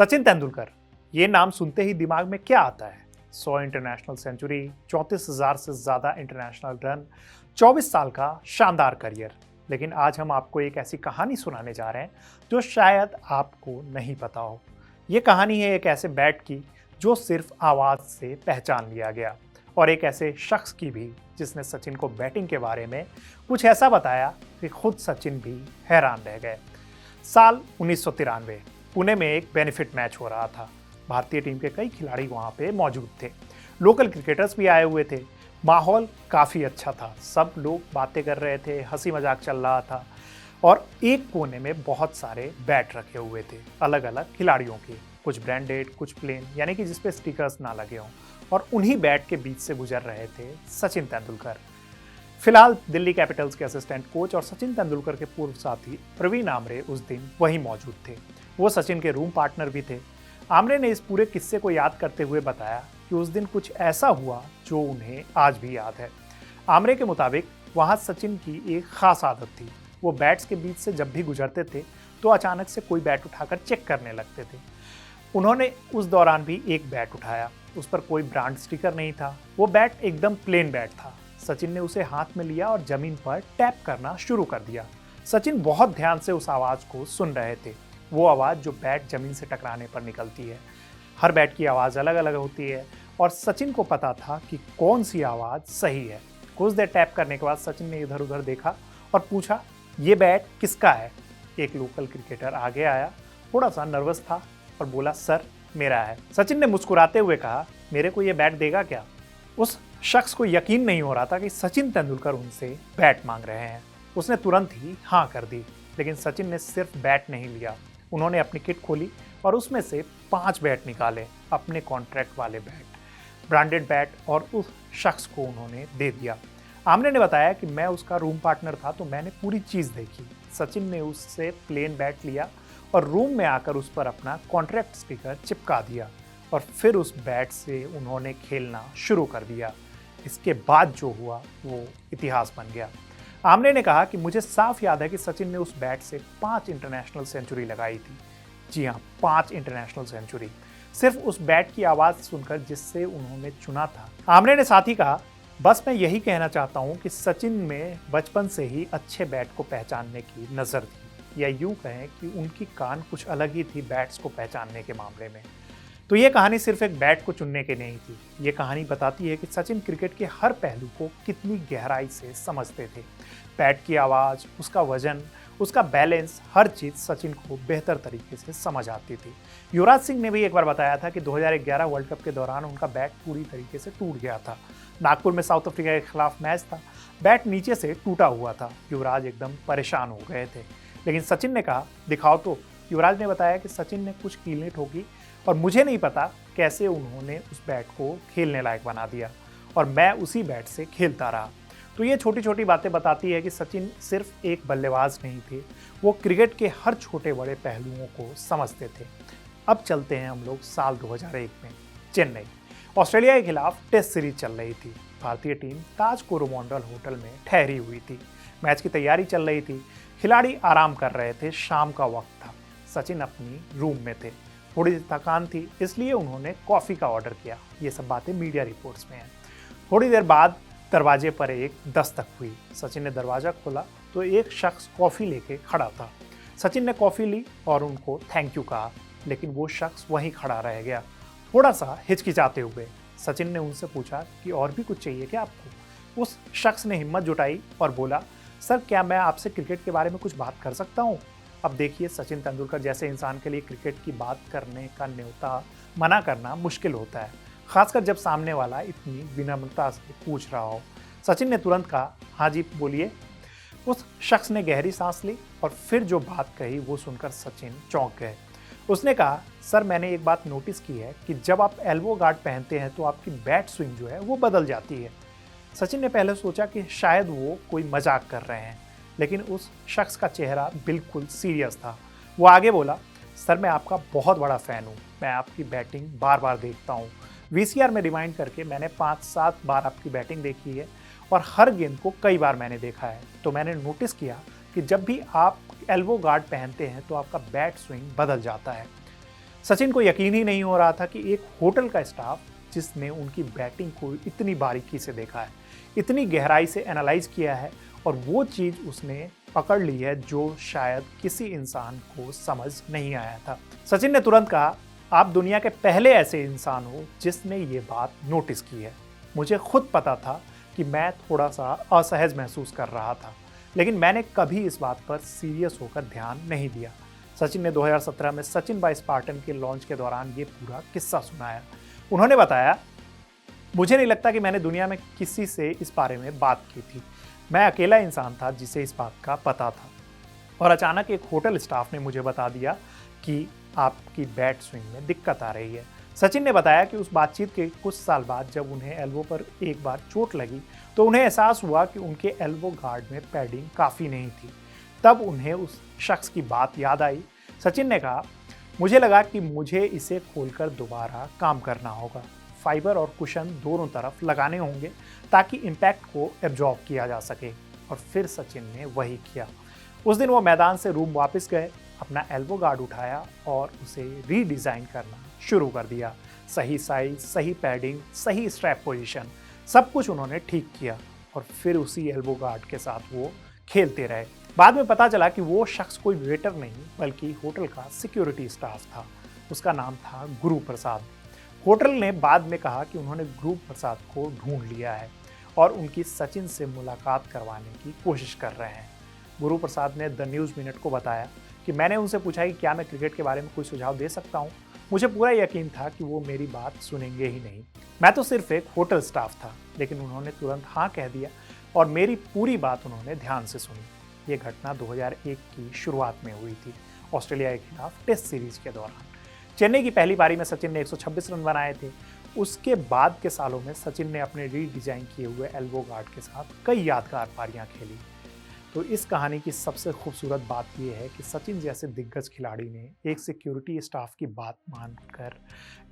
सचिन तेंदुलकर, ये नाम सुनते ही दिमाग में क्या आता है? 100 इंटरनेशनल सेंचुरी, 34,000 से ज़्यादा इंटरनेशनल रन, 24 साल का शानदार करियर। लेकिन आज हम आपको एक ऐसी कहानी सुनाने जा रहे हैं जो शायद आपको नहीं पता हो। ये कहानी है एक ऐसे बैट की जो सिर्फ आवाज़ से पहचान लिया गया, और एक ऐसे शख्स की भी जिसने सचिन को बैटिंग के बारे में कुछ ऐसा बताया कि खुद सचिन भी हैरान रह गए। साल 1993, पुणे में एक बेनिफिट मैच हो रहा था। भारतीय टीम के कई खिलाड़ी वहां पे मौजूद थे। लोकल क्रिकेटर्स भी आए हुए थे। माहौल काफ़ी अच्छा था, सब लोग बातें कर रहे थे, हंसी मजाक चल रहा था। और एक कोने में बहुत सारे बैट रखे हुए थे, अलग अलग खिलाड़ियों के, कुछ ब्रांडेड, कुछ प्लेन, यानी कि जिसपे स्टिकर्स ना लगे हों। और उन्हीं बैट के बीच से गुजर रहे थे सचिन तेंदुलकर। फिलहाल दिल्ली कैपिटल्स के असिस्टेंट कोच और सचिन तेंदुलकर के पूर्व साथी प्रवीण आमरे उस दिन वहीं मौजूद थे। वो सचिन के रूम पार्टनर भी थे। आमरे ने इस पूरे किस्से को याद करते हुए बताया कि उस दिन कुछ ऐसा हुआ जो उन्हें आज भी याद है। आमरे के मुताबिक वहां सचिन की एक खास आदत थी। वो बैट्स के बीच से जब भी गुजरते थे तो अचानक से कोई बैट उठाकर चेक करने लगते थे। उन्होंने उस दौरान भी एक बैट उठाया। उस पर कोई ब्रांड स्टिकर नहीं था। वो बैट एकदम प्लेन बैट था। सचिन ने उसे हाथ में लिया और जमीन पर टैप करना शुरू कर दिया। सचिन बहुत ध्यान से उस आवाज को सुन रहे थे, वो आवाज जो बैट जमीन से टकराने पर निकलती है। हर बैट की आवाज अलग अलग होती है और सचिन को पता था कि कौन सी आवाज सही है। कुछ देर टैप करने के बाद सचिन ने इधर उधर देखा और पूछा, ये बैट किसका है? एक लोकल क्रिकेटर आगे आया, थोड़ा सा नर्वस था और बोला, सर मेरा है। सचिन ने मुस्कुराते हुए कहा, मेरे को ये बैट देगा क्या? उस शख्स को यकीन नहीं हो रहा था कि सचिन तेंदुलकर उनसे बैट मांग रहे हैं। उसने तुरंत ही हाँ कर दी, लेकिन सचिन ने सिर्फ बैट नहीं लिया। उन्होंने अपनी किट खोली और उसमें से 5 बैट निकाले, अपने कॉन्ट्रैक्ट वाले बैट, ब्रांडेड बैट, और उस शख्स को उन्होंने दे दिया। आमने ने बताया कि मैं उसका रूम पार्टनर था तो मैंने पूरी चीज़ देखी। सचिन ने उससे प्लेन बैट लिया और रूम में आकर उस पर अपना कॉन्ट्रैक्ट स्टिकर चिपका दिया और फिर उस बैट से उन्होंने खेलना शुरू कर दिया। इसके बाद जो हुआ वो इतिहास बन गया। आमने ने कहा कि मुझे साफ याद है कि सचिन ने उस बैट से 5 इंटरनेशनल सेंचुरी लगाई थी। जी हाँ, 5 इंटरनेशनल सेंचुरी, सिर्फ उस बैट की आवाज़ सुनकर जिससे उन्होंने चुना था। आमने ने साथ ही कहा, बस मैं यही कहना चाहता हूँ कि सचिन में बचपन से ही अच्छे बैट को पहचानने की नज़र थी, या यूँ कहें कि उनकी कान कुछ अलग ही थी बैट्स को पहचानने के मामले में। तो ये कहानी सिर्फ एक बैट को चुनने की नहीं थी। ये कहानी बताती है कि सचिन क्रिकेट के हर पहलू को कितनी गहराई से समझते थे। बैट की आवाज़, उसका वजन, उसका बैलेंस, हर चीज़ सचिन को बेहतर तरीके से समझ आती थी। युवराज सिंह ने भी एक बार बताया था कि 2011 वर्ल्ड कप के दौरान उनका बैट पूरी तरीके से टूट गया था। नागपुर में साउथ अफ्रीका के खिलाफ मैच था, बैट नीचे से टूटा हुआ था। युवराज एकदम परेशान हो गए थे, लेकिन सचिन ने कहा, दिखाओ तो। युवराज ने बताया कि सचिन ने कुछ कीलें ठोकी और मुझे नहीं पता कैसे उन्होंने उस बैट को खेलने लायक बना दिया और मैं उसी बैट से खेलता रहा। तो ये छोटी छोटी बातें बताती है कि सचिन सिर्फ एक बल्लेबाज नहीं थे, वो क्रिकेट के हर छोटे बड़े पहलुओं को समझते थे। अब चलते हैं हम लोग साल 2001 में। चेन्नई, ऑस्ट्रेलिया के खिलाफ टेस्ट सीरीज चल रही थी। भारतीय टीम ताज कोरोमंडल होटल में ठहरी हुई थी। मैच की तैयारी चल रही थी। खिलाड़ी आराम कर रहे थे, शाम का वक्त था। सचिन अपनी रूम में थे। थोड़ी थकान थी, इसलिए उन्होंने कॉफ़ी का ऑर्डर किया। ये सब बातें मीडिया रिपोर्ट्स में हैं। थोड़ी देर बाद दरवाजे पर एक दस्तक हुई। सचिन ने दरवाज़ा खोला तो एक शख्स कॉफ़ी लेके खड़ा था। सचिन ने कॉफ़ी ली और उनको थैंक यू कहा, लेकिन वो शख्स वहीं खड़ा रह गया, थोड़ा सा हिचकिचाते हुए। सचिन ने उनसे पूछा कि और भी कुछ चाहिए क्या आपको? उस शख्स ने हिम्मत जुटाई और बोला, सर क्या मैं आपसे क्रिकेट के बारे में कुछ बात कर सकता हूँ? अब देखिए, सचिन तेंदुलकर जैसे इंसान के लिए क्रिकेट की बात करने का न्योता मना करना मुश्किल होता है, खासकर जब सामने वाला इतनी विनम्रता से पूछ रहा हो। सचिन ने तुरंत कहा, हाँ जी बोलिए। उस शख्स ने गहरी सांस ली और फिर जो बात कही वो सुनकर सचिन चौंक गए। उसने कहा, सर मैंने एक बात नोटिस की है कि जब आप एल्बो गार्ड पहनते हैं तो आपकी बैट स्विंग जो है वो बदल जाती है। सचिन ने पहले सोचा कि शायद वो कोई मजाक कर रहे हैं, लेकिन उस शख्स का चेहरा बिल्कुल सीरियस था। वो आगे बोला, सर मैं आपका बहुत बड़ा फ़ैन हूँ, मैं आपकी बैटिंग बार बार देखता हूँ। वीसीआर में रिवाइंड करके मैंने 5-7 बार आपकी बैटिंग देखी है और हर गेंद को कई बार मैंने देखा है। तो मैंने नोटिस किया कि जब भी आप एल्बो गार्ड पहनते हैं तो आपका बैट स्विंग बदल जाता है। सचिन को यकीन ही नहीं हो रहा था कि एक होटल का स्टाफ जिसने उनकी बैटिंग को इतनी बारीकी से देखा है, इतनी गहराई से एनालाइज किया है और वो चीज़ उसने पकड़ ली है जो शायद किसी इंसान को समझ नहीं आया था। सचिन ने तुरंत कहा, आप दुनिया के पहले ऐसे इंसान हो जिसने ये बात नोटिस की है। मुझे खुद पता था कि मैं थोड़ा सा असहज महसूस कर रहा था, लेकिन मैंने कभी इस बात पर सीरियस होकर ध्यान नहीं दिया। सचिन ने 2017 में सचिन बाय स्पार्टन के लॉन्च के दौरान ये पूरा किस्सा सुनाया। उन्होंने बताया, मुझे नहीं लगता कि मैंने दुनिया में किसी से इस बारे में बात की थी। मैं अकेला इंसान था जिसे इस बात का पता था और अचानक एक होटल स्टाफ ने मुझे बता दिया कि आपकी बैट स्विंग में दिक्कत आ रही है। सचिन ने बताया कि उस बातचीत के कुछ साल बाद जब उन्हें एल्बो पर एक बार चोट लगी तो उन्हें एहसास हुआ कि उनके एल्बो गार्ड में पैडिंग काफ़ी नहीं थी। तब उन्हें उस शख्स की बात याद आई। सचिन ने कहा, मुझे लगा कि मुझे इसे खोलकर दोबारा काम करना होगा। फाइबर और कुशन दोनों तरफ लगाने होंगे ताकि इम्पैक्ट को एब्जॉर्ब किया जा सके। और फिर सचिन ने वही किया। उस दिन वो मैदान से रूम वापस गए, अपना एल्बो गार्ड उठाया और उसे रीडिज़ाइन करना शुरू कर दिया। सही साइज, सही पैडिंग, सही स्ट्रैप पोजीशन, सब कुछ उन्होंने ठीक किया और फिर उसी एल्बो गार्ड के साथ वो खेलते रहे। बाद में पता चला कि वो शख्स कोई वेटर नहीं बल्कि होटल का सिक्योरिटी स्टाफ था। उसका नाम था गुरु प्रसाद। होटल ने बाद में कहा कि उन्होंने गुरु प्रसाद को ढूंढ लिया है और उनकी सचिन से मुलाकात करवाने की कोशिश कर रहे हैं। गुरु प्रसाद ने द न्यूज़ मिनट को बताया कि मैंने उनसे पूछा कि क्या मैं क्रिकेट के बारे में कोई सुझाव दे सकता हूँ। मुझे पूरा यकीन था कि वो मेरी बात सुनेंगे ही नहीं। मैं तो सिर्फ एक होटल स्टाफ था, लेकिन उन्होंने तुरंत हाँ कह दिया और मेरी पूरी बात उन्होंने ध्यान से सुनी। ये घटना 2001 की शुरुआत में हुई थी, ऑस्ट्रेलिया के खिलाफ टेस्ट सीरीज के दौरान। चेन्नई की पहली पारी में सचिन ने 126 रन बनाए थे। उसके बाद के सालों में सचिन ने अपने रीडिजाइन किए हुए एल्बो गार्ड के साथ कई यादगार पारियां खेली। तो इस कहानी की सबसे खूबसूरत बात यह है कि सचिन जैसे दिग्गज खिलाड़ी ने एक सिक्योरिटी स्टाफ की बात मानकर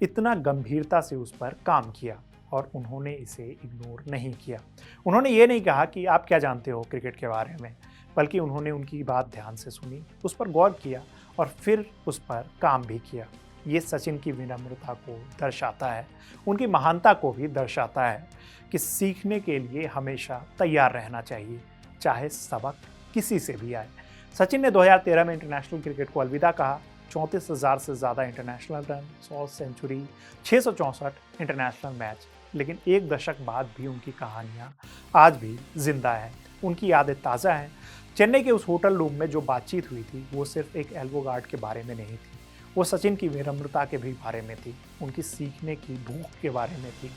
इतना गंभीरता से उस पर काम किया और उन्होंने इसे इग्नोर नहीं किया। उन्होंने ये नहीं कहा कि आप क्या जानते हो क्रिकेट के बारे में, बल्कि उन्होंने उनकी बात ध्यान से सुनी, उस पर गौर किया और फिर उस पर काम भी किया। ये सचिन की विनम्रता को दर्शाता है, उनकी महानता को भी दर्शाता है कि सीखने के लिए हमेशा तैयार रहना चाहिए, चाहे सबक किसी से भी आए। सचिन ने 2013 में इंटरनेशनल क्रिकेट को अलविदा कहा। 34,000 से ज़्यादा international run, 100 century, 664 international match, लेकिन एक दशक बाद भी उनकी कहानियाँ आज भी जिंदा हैं, उनकी यादें ताज़ा हैं। चेन्नई के उस होटल रूम में जो बातचीत हुई थी वो सिर्फ एक एल्बो गार्ड के बारे में नहीं थी, वो सचिन की विनम्रता के भी बारे में थी, उनकी सीखने की भूख के बारे में थी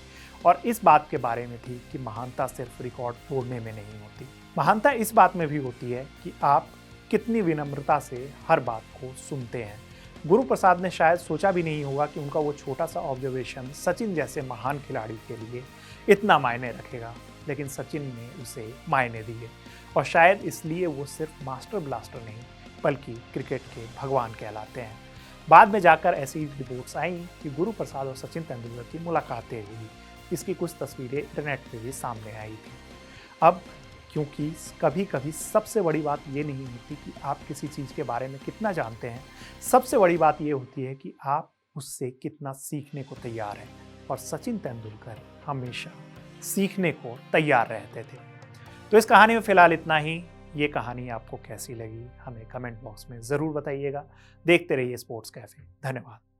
और इस बात के बारे में थी कि महानता सिर्फ रिकॉर्ड तोड़ने में नहीं होती। महानता इस बात में भी होती है कि आप कितनी विनम्रता से हर बात को सुनते हैं। गुरु प्रसाद ने शायद सोचा भी नहीं होगा कि उनका वो छोटा सा ऑब्जर्वेशन सचिन जैसे महान खिलाड़ी के लिए इतना मायने रखेगा, लेकिन सचिन ने उसे मायने दिए और शायद इसलिए वो सिर्फ मास्टर ब्लास्टर नहीं बल्कि क्रिकेट के भगवान कहलाते हैं। बाद में जाकर ऐसी रिपोर्ट्स आई कि गुरु प्रसाद और सचिन तेंदुलकर की मुलाकातें हुई। इसकी कुछ तस्वीरें इंटरनेट पे भी सामने आई थी। अब क्योंकि कभी कभी सबसे बड़ी बात ये नहीं होती कि आप किसी चीज़ के बारे में कितना जानते हैं, सबसे बड़ी बात ये होती है कि आप उससे कितना सीखने को तैयार हैं। और सचिन तेंदुलकर हमेशा सीखने को तैयार रहते थे। तो इस कहानी में फ़िलहाल इतना ही। ये कहानी आपको कैसी लगी हमें कमेंट बॉक्स में ज़रूर बताइएगा। देखते रहिए स्पोर्ट्स कैफे। धन्यवाद।